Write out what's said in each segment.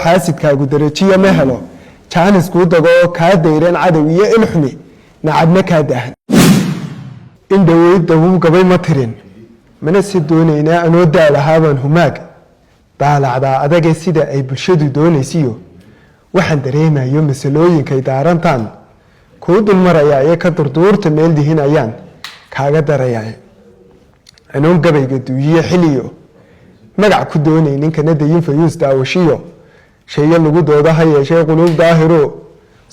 xaasidkaagu darajiya ma helo jaanis kuu dago kaa dayran cadow iyo ilxumi nacabna kaa daahan in dhaweyd dawuu gabay ma tirin mana si doonaynaa anoo daalahaabaan humaag daalacdaa adage sida ay bulshadu doonaysiyo waxaan dareemayo masalooyinkay daarantaan kuu dulmarayaa ee ka durduurta meel dihinayaan kaaga darayaa anoon gabayga duuyiye xiliyo magac ku doonaynin kana dayin fayuus daawashiyo sheeyo lagu dooda ha yeeshee quluub daahiro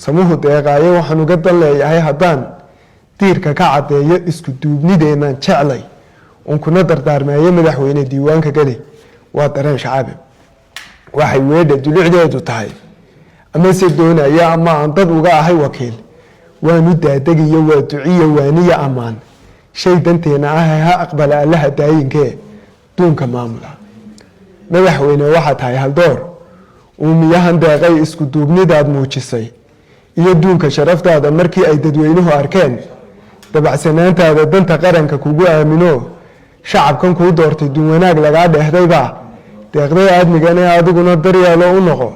samuhu deeqaayo waxaan uga dan leeyahay haddaan diirka ka caddeeyo isku duubnideenaan jeclay uun kuna dardaarmeeyo madaxweyne diiwaanka geli waa dareen shacaabi waxay weedha dulucdeedu tahay amase doonaya ama aan dad uga ahay wakiil waanu daadegiyo waa duciyo waaniya ammaan shay danteena ah ha aqbala allaha daayinkee duunka maamula madaxweyne waxaa tahay haldoor uumiyahan deeqay isku duubnidaad muujisay iyo duunka sharaftaada markii ay dadweynuhu arkeen dabacsanaantaada danta qaranka kugu aamino shacabkan kuu doortay duun wanaag lagaa dheehdaybaa deeqday aadmigane adiguna daryeelo u noqo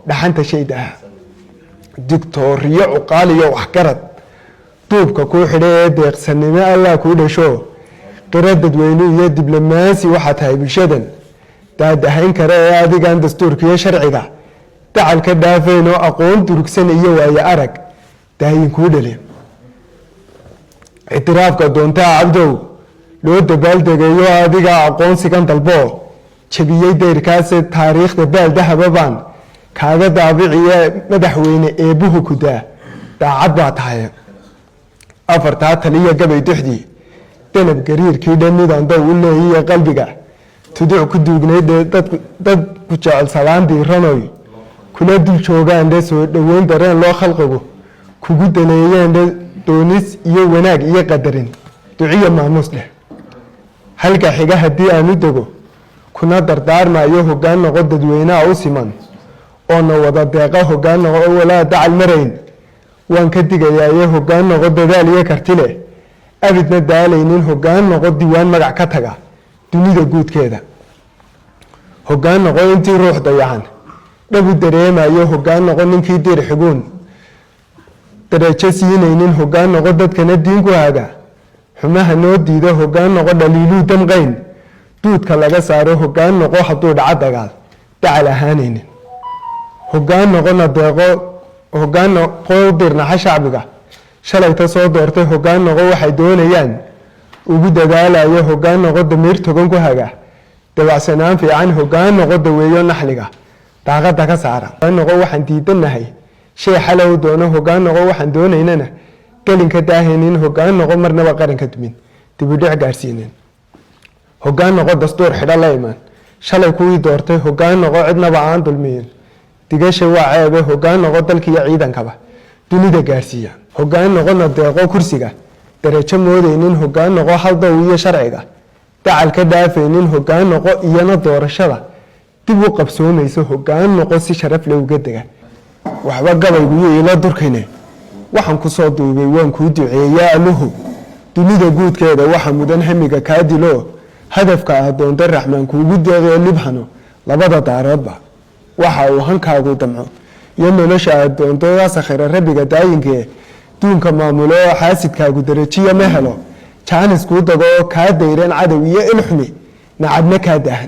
dhaxanta shayda ah digtooriyo cuqaaliyo waxgarad duubka kuu xidha ee deeqsanimo allah kuu dhasho qira dadweyne iyo diblomaasi waxaa tahay bulshadan daadahayn kare ee adigan dastuurkiiyo sharciga dacal ka dhaafayn oo aqoon durugsan iyo waayo arag daayin kuu dhali ictiraafka doontaa cabdow loo dabaaldegayo adiga aqoonsigan dalbo jabiyey dayrkaase taariikhda baaldahababaan kaaga daabiciye madaxweyne eebbuhu kudaa daacad baa tahay afartaa taliya gabay duxdii danab gariirkii dhamidaan dow u leeyiye qalbiga tuduc ku duugnayd dad ku jecel salaan diiranoy kula dul joogaandhe soo dhoweyn dareen loo khalqigu kugu daneeyeendhe doonis iyo wanaag iyo qadarin duciya maamuus leh halka xiga haddii aan u dego kuna dardaarmayo hoggaan noqo dadweynaha u siman oona wada deeqa hoggaan noqo oo walaa dacal marayn waan ka digayaaye hoggaan noqo dadaal iyo karti leh abidna daalaynin hoggaan noqo diiwaan magac ka taga dunida guudkeeda hoggaan noqo intii ruux dayacan dhabu dareemayo hoggaan noqo ninkii diir xiguun darajo siinaynin hoggaan noqo dadkana diinku haga xumaha noo diida hoggaan noqo dhaliiluu damqayn duudka laga saaro hoggaan noqo hadduu dhaco dagaal dacal ahaanaynin hoggaan noqona deeqo hoggaan noqo dirnaxa shacbiga shalayta soo doortay hoggaan noqo waxay doonayaan ugu dadaalayo hoggaan noqo damiir togan ku haga dabacsanaan fiican hoggaan noqo daweeyo naxliga daaqada ka saara hoggaan noqo waxaan diidanahay shay xalow doono hoggaan noqo waxaan doonaynana gelinka daahaynin hoggaan noqo marnaba qaranka dumin dibudhic gaarsiinin hoggaan noqo dastuur xidho la imaan shalay kuwii doortay hoggaan noqo cidnaba aan dulmiyin digasha waa ceebe hoggaan noqo dalkiiyo ciidankaba dunida gaarsiiya hoggaan noqona deeqo kursiga darajo moodaynin hoggaan noqo haldow iyo sharciga dacal ka dhaafaynin hoggaan noqo iyana doorashada dib u qabsoomayso hoggaan noqo si sharaf le uga dega waxba gabayguyo ila durkayne waxaan kusoo duubay waan kuu duceeyaa alluhu dunida guudkeeda waxa mudan hamiga kaa dilo hadafka aad doonta raxmaan kuugu deeqee libhano labada daaroodba waxa uu hankaagu damco iyo nolosha aad doonto sakhira rabbiga daayinkee duunka maamulo oo xaasidkaagu darajiya ma helo jaanis kuu dago kaa dayran cadow iyo ilxumi nacabna kaa daahan